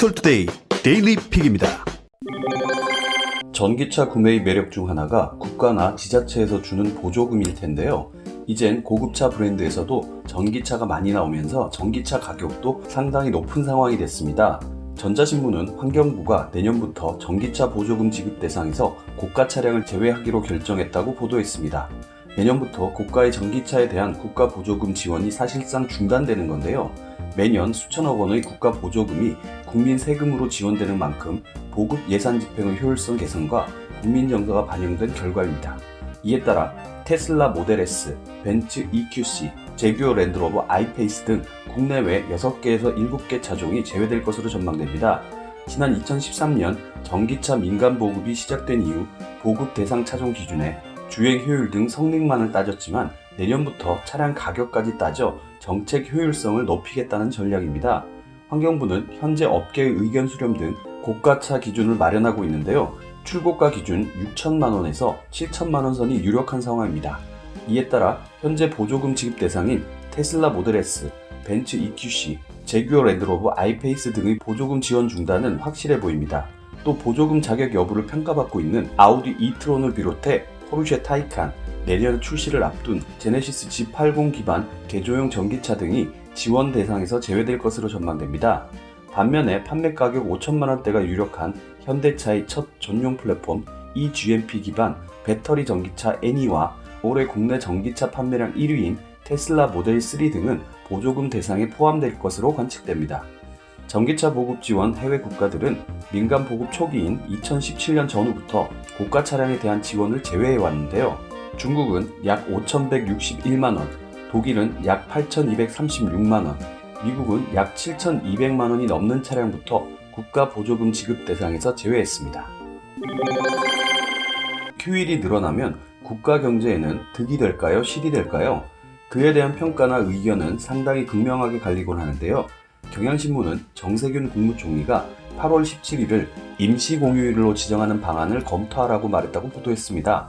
디지털투데이 데일리 픽입니다. 전기차 구매의 매력 중 하나가 국가나 지자체에서 주는 보조금일 텐데요. 이젠 고급차 브랜드에서도 전기차가 많이 나오면서 전기차 가격도 상당히 높은 상황이 됐습니다. 전자신문은 환경부가 내년부터 전기차 보조금 지급 대상에서 고가 차량을 제외하기로 결정했다고 보도했습니다. 내년부터 고가의 전기차에 대한 국가 보조금 지원이 사실상 중단되는 건데요. 매년 수천억 원의 국가 보조금이 국민 세금으로 지원되는 만큼 보급 예산 집행의 효율성 개선과 국민 정서가 반영된 결과입니다. 이에 따라 테슬라 모델 S, 벤츠 EQC, 제규어 랜드로버 아이페이스 등 국내외 6개에서 7개 차종이 제외될 것으로 전망됩니다. 지난 2013년 전기차 민간 보급이 시작된 이후 보급 대상 차종 기준에 주행 효율 등 성능만을 따졌지만 내년부터 차량 가격까지 따져 정책 효율성을 높이겠다는 전략입니다. 환경부는 현재 업계의 의견 수렴 등 고가차 기준을 마련하고 있는데요. 출고가 기준 6천만원에서 7천만원 선이 유력한 상황입니다. 이에 따라 현재 보조금 지급 대상인 테슬라 모델 S, 벤츠 EQC, 제규어 랜드로버 아이페이스 등의 보조금 지원 중단은 확실해 보입니다. 또 보조금 자격 여부를 평가받고 있는 아우디 e-트론을 비롯해 포르쉐 타이칸, 내년 출시를 앞둔 제네시스 G80 기반 개조용 전기차 등이 지원 대상에서 제외될 것으로 전망됩니다. 반면에 판매 가격 5천만원대가 유력한 현대차의 첫 전용 플랫폼 eGMP 기반 배터리 전기차 애니와 올해 국내 전기차 판매량 1위인 테슬라 모델 3 등은 보조금 대상에 포함될 것으로 관측됩니다. 전기차 보급 지원 해외 국가들은 민간 보급 초기인 2017년 전후부터 고가 차량에 대한 지원을 제외해 왔는데요. 중국은 약 5,161만원, 독일은 약 8,236만원, 미국은 약 7,200만원이 넘는 차량부터 국가 보조금 지급 대상에서 제외했습니다. 휴일이 늘어나면 국가 경제에는 득이 될까요? 실이 될까요? 그에 대한 평가나 의견은 상당히 극명하게 갈리곤 하는데요. 경향신문은 정세균 국무총리가 8월 17일을 임시공휴일로 지정하는 방안을 검토하라고 말했다고 보도했습니다.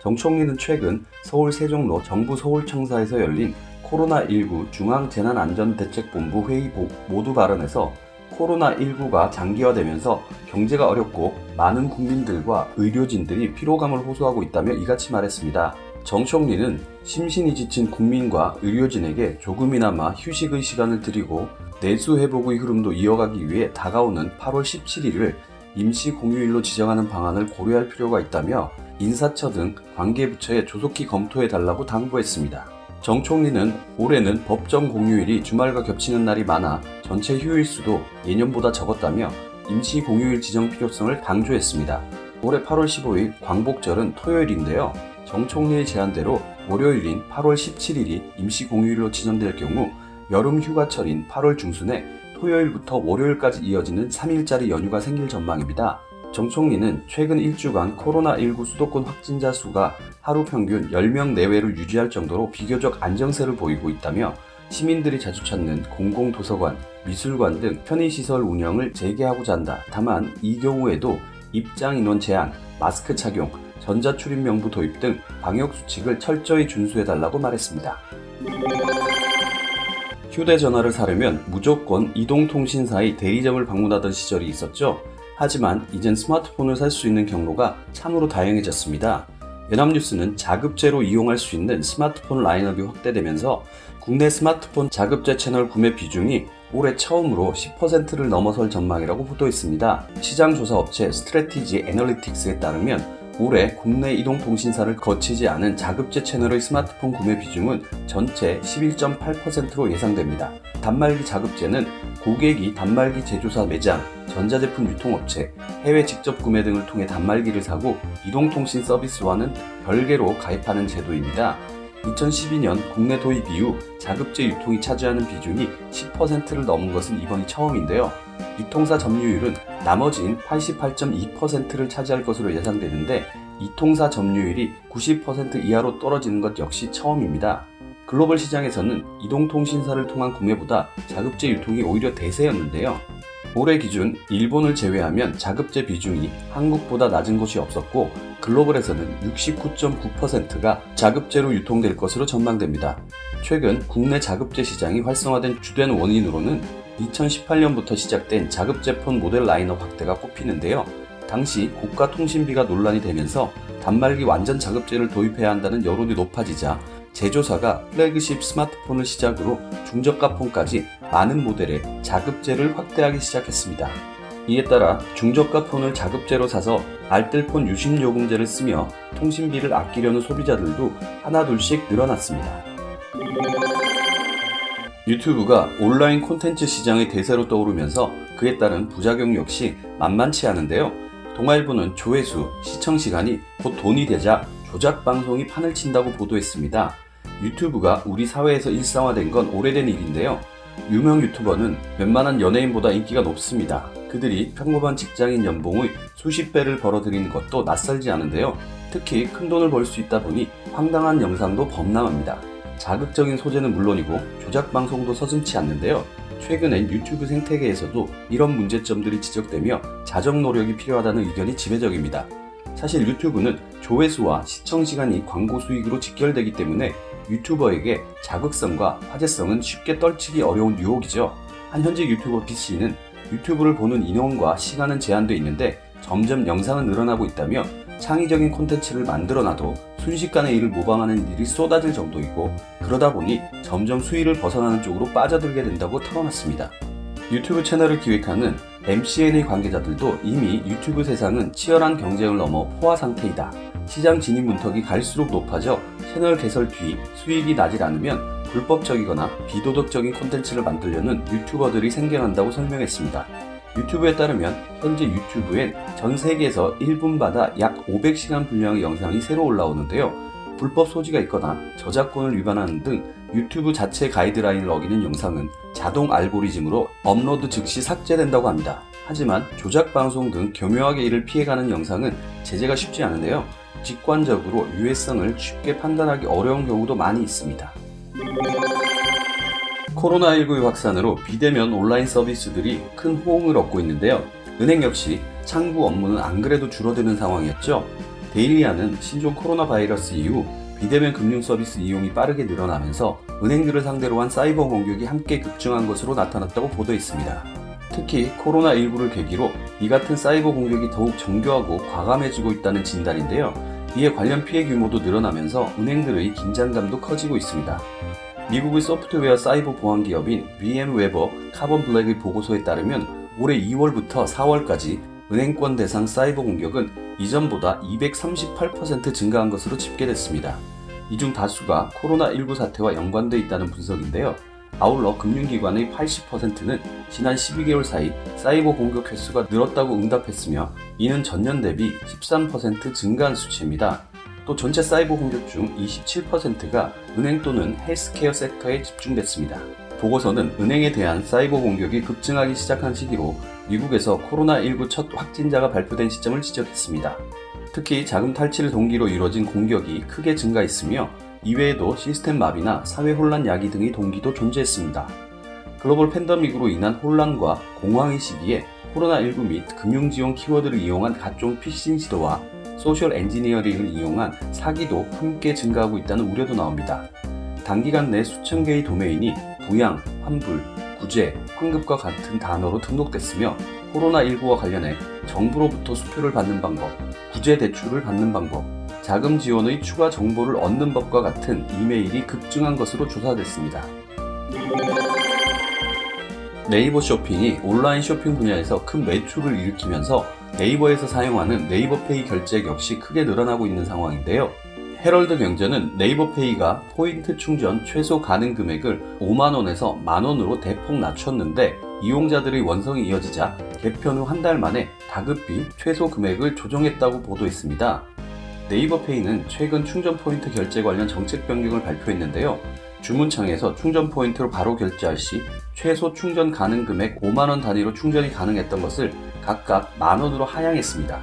정 총리는 최근 서울 세종로 정부 서울청사에서 열린 코로나19 중앙재난안전대책본부 회의 모두 발언에서 코로나19가 장기화되면서 경제가 어렵고 많은 국민들과 의료진들이 피로감을 호소하고 있다며 이같이 말했습니다. 정 총리는 심신이 지친 국민과 의료진에게 조금이나마 휴식의 시간을 드리고 내수 회복의 흐름도 이어가기 위해 다가오는 8월 17일을 임시 공휴일로 지정하는 방안을 고려할 필요가 있다며 인사처 등 관계부처에 조속히 검토해달라고 당부했습니다. 정 총리는 올해는 법정 공휴일이 주말과 겹치는 날이 많아 전체 휴일 수도 예년보다 적었다며 임시 공휴일 지정 필요성을 강조했습니다. 올해 8월 15일 광복절은 토요일인데요. 정 총리의 제안대로 월요일인 8월 17일이 임시 공휴일로 지정될 경우 여름 휴가철인 8월 중순에 토요일부터 월요일까지 이어지는 3일짜리 연휴가 생길 전망입니다. 정 총리는 최근 일주간 코로나19 수도권 확진자 수가 하루 평균 10명 내외를 유지할 정도로 비교적 안정세를 보이고 있다며 시민들이 자주 찾는 공공도서관, 미술관 등 편의시설 운영을 재개하고자 한다. 다만 이 경우에도 입장 인원 제한, 마스크 착용, 전자출입 명부 도입 등 방역수칙을 철저히 준수해달라고 말했습니다. 휴대전화를 사려면 무조건 이동통신사의 대리점을 방문하던 시절이 있었죠. 하지만 이젠 스마트폰을 살 수 있는 경로가 참으로 다양해졌습니다. 연합뉴스는 자급제로 이용할 수 있는 스마트폰 라인업이 확대되면서 국내 스마트폰 자급제 채널 구매 비중이 올해 처음으로 10%를 넘어설 전망이라고 보도했습니다. 시장조사 업체 스트래티지 애널리틱스에 따르면 올해 국내 이동통신사를 거치지 않은 자급제 채널의 스마트폰 구매 비중은 전체 11.8%로 예상됩니다. 단말기 자급제는 고객이 단말기 제조사 매장, 전자제품 유통업체, 해외 직접 구매 등을 통해 단말기를 사고 이동통신 서비스와는 별개로 가입하는 제도입니다. 2012년 국내 도입 이후 자급제 유통이 차지하는 비중이 10%를 넘은 것은 이번이 처음인데요. 이통사 점유율은 나머지인 88.2%를 차지할 것으로 예상되는데 이통사 점유율이 90% 이하로 떨어지는 것 역시 처음입니다. 글로벌 시장에서는 이동통신사를 통한 구매보다 자급제 유통이 오히려 대세였는데요. 올해 기준 일본을 제외하면 자급제 비중이 한국보다 낮은 곳이 없었고 글로벌에서는 69.9%가 자급제로 유통될 것으로 전망됩니다. 최근 국내 자급제 시장이 활성화된 주된 원인으로는 2018년부터 시작된 자급제폰 모델 라인업 확대가 꼽히는데요. 당시 고가 통신비가 논란이 되면서 단말기 완전 자급제를 도입해야 한다는 여론이 높아지자 제조사가 플래그십 스마트폰을 시작으로 중저가 폰까지 많은 모델의 자급제를 확대하기 시작했습니다. 이에 따라 중저가 폰을 자급제로 사서 알뜰폰 유심요금제를 쓰며 통신비를 아끼려는 소비자들도 하나둘씩 늘어났습니다. 유튜브가 온라인 콘텐츠 시장의 대세로 떠오르면서 그에 따른 부작용 역시 만만치 않은데요. 동아일보는 조회수, 시청시간이 곧 돈이 되자 조작 방송이 판을 친다고 보도했습니다. 유튜브가 우리 사회에서 일상화된 건 오래된 일인데요. 유명 유튜버는 웬만한 연예인보다 인기가 높습니다. 그들이 평범한 직장인 연봉의 수십 배를 벌어들이는 것도 낯설지 않은데요. 특히 큰 돈을 벌 수 있다 보니 황당한 영상도 범람합니다. 자극적인 소재는 물론이고 조작 방송도 서슴지 않는데요. 최근엔 유튜브 생태계에서도 이런 문제점들이 지적되며 자정 노력이 필요하다는 의견이 지배적입니다. 사실 유튜브는 조회수와 시청시간이 광고 수익으로 직결되기 때문에 유튜버에게 자극성과 화제성은 쉽게 떨치기 어려운 유혹이죠. 한 현직 유튜버 B씨는 유튜브를 보는 인원과 시간은 제한되어 있는데 점점 영상은 늘어나고 있다며 창의적인 콘텐츠를 만들어놔도 순식간에 이를 모방하는 일이 쏟아질 정도이고 그러다 보니 점점 수위를 벗어나는 쪽으로 빠져들게 된다고 털어놨습니다. 유튜브 채널을 기획하는 MCN의 관계자들도 이미 유튜브 세상은 치열한 경쟁을 넘어 포화 상태이다. 시장 진입 문턱이 갈수록 높아져 채널 개설 뒤 수익이 나질 않으면 불법적이거나 비도덕적인 콘텐츠를 만들려는 유튜버들이 생겨난다고 설명했습니다. 유튜브에 따르면 현재 유튜브엔 전 세계에서 1분마다 약 500시간 분량의 영상이 새로 올라오는데요. 불법 소지가 있거나 저작권을 위반하는 등 유튜브 자체 가이드라인을 어기는 영상은 자동 알고리즘으로 업로드 즉시 삭제된다고 합니다. 하지만 조작 방송 등 교묘하게 이를 피해가는 영상은 제재가 쉽지 않은데요. 직관적으로 유해성을 쉽게 판단하기 어려운 경우도 많이 있습니다. 코로나19의 확산으로 비대면 온라인 서비스들이 큰 호응을 얻고 있는데요. 은행 역시 창구 업무는 안 그래도 줄어드는 상황이었죠. 데일리아는 신종 코로나 바이러스 이후 비대면 금융 서비스 이용이 빠르게 늘어나면서 은행들을 상대로 한 사이버 공격이 함께 급증한 것으로 나타났다고 보도했습니다. 특히 코로나19를 계기로 이 같은 사이버 공격이 더욱 정교하고 과감해지고 있다는 진단인데요. 이에 관련 피해 규모도 늘어나면서 은행들의 긴장감도 커지고 있습니다. 미국의 소프트웨어 사이버 보안 기업인 VM웨버 카본 블랙의 보고서에 따르면 올해 2월부터 4월까지 은행권 대상 사이버 공격은 이전보다 238% 증가한 것으로 집계됐습니다. 이 중 다수가 코로나19 사태와 연관돼 있다는 분석인데요. 아울러 금융기관의 80%는 지난 12개월 사이 사이버 공격 횟수가 늘었다고 응답했으며 이는 전년 대비 13% 증가한 수치입니다. 또 전체 사이버 공격 중 27%가 은행 또는 헬스케어 섹터에 집중됐습니다. 보고서는 은행에 대한 사이버 공격이 급증하기 시작한 시기로 미국에서 코로나19 첫 확진자가 발표된 시점을 지적했습니다. 특히 자금 탈취를 동기로 이루어진 공격이 크게 증가했으며 이외에도 시스템 마비나 사회 혼란 야기 등의 동기도 존재했습니다. 글로벌 팬데믹으로 인한 혼란과 공황의 시기에 코로나19 및 금융지원 키워드를 이용한 각종 피싱 시도와 소셜 엔지니어링을 이용한 사기도 함께 증가하고 있다는 우려도 나옵니다. 단기간 내 수천 개의 도메인이 부양, 환불, 구제, 환급과 같은 단어로 등록됐으며 코로나19와 관련해 정부로부터 수표를 받는 방법, 구제 대출을 받는 방법, 자금 지원의 추가 정보를 얻는 법과 같은 이메일이 급증한 것으로 조사됐습니다. 네이버 쇼핑이 온라인 쇼핑 분야에서 큰 매출을 일으키면서 네이버에서 사용하는 네이버페이 결제액 역시 크게 늘어나고 있는 상황인데요. 헤럴드 경제는 네이버페이가 포인트 충전 최소 가능 금액을 5만원에서 만원으로 대폭 낮췄는데 이용자들의 원성이 이어지자 개편 후 한 달 만에 다급히 최소 금액을 조정했다고 보도했습니다. 네이버페이는 최근 충전 포인트 결제 관련 정책 변경을 발표했는데요. 주문창에서 충전 포인트로 바로 결제할 시 최소 충전 가능 금액 5만원 단위로 충전이 가능했던 것을 각각 만원으로 하향했습니다.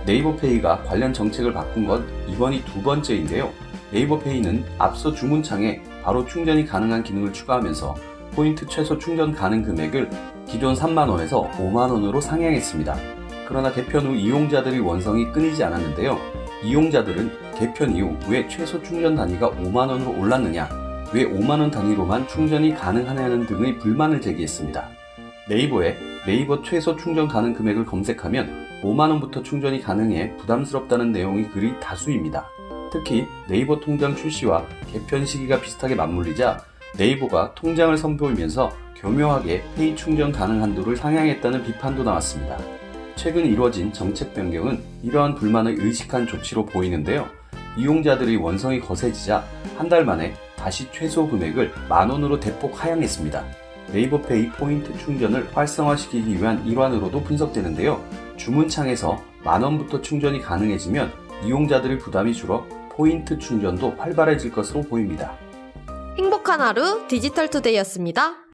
네이버페이가 관련 정책을 바꾼 건 이번이 두 번째인데요. 네이버페이는 앞서 주문창에 바로 충전이 가능한 기능을 추가하면서 포인트 최소 충전 가능 금액을 기존 3만원에서 5만원으로 상향했습니다. 그러나 개편 후 이용자들의 원성이 끊이지 않았는데요. 이용자들은 개편 이후 왜 최소 충전 단위가 5만원으로 올랐느냐, 왜 5만원 단위로만 충전이 가능하냐는 등의 불만을 제기했습니다. 네이버에 네이버 최소 충전 가능 금액을 검색하면 5만원부터 충전이 가능해 부담스럽다는 내용의 글이 다수입니다. 특히 네이버 통장 출시와 개편 시기가 비슷하게 맞물리자 네이버가 통장을 선보이면서 교묘하게 페이 충전 가능 한도를 상향했다는 비판도 나왔습니다. 최근 이루어진 정책 변경은 이러한 불만을 의식한 조치로 보이는데요. 이용자들의 원성이 거세지자 한 달 만에 다시 최소 금액을 10,000원으로 대폭 하향했습니다. 네이버페이 포인트 충전을 활성화시키기 위한 일환으로도 분석되는데요. 주문창에서 10,000원부터 충전이 가능해지면 이용자들의 부담이 줄어 포인트 충전도 활발해질 것으로 보입니다. 행복한 하루 디지털투데이였습니다.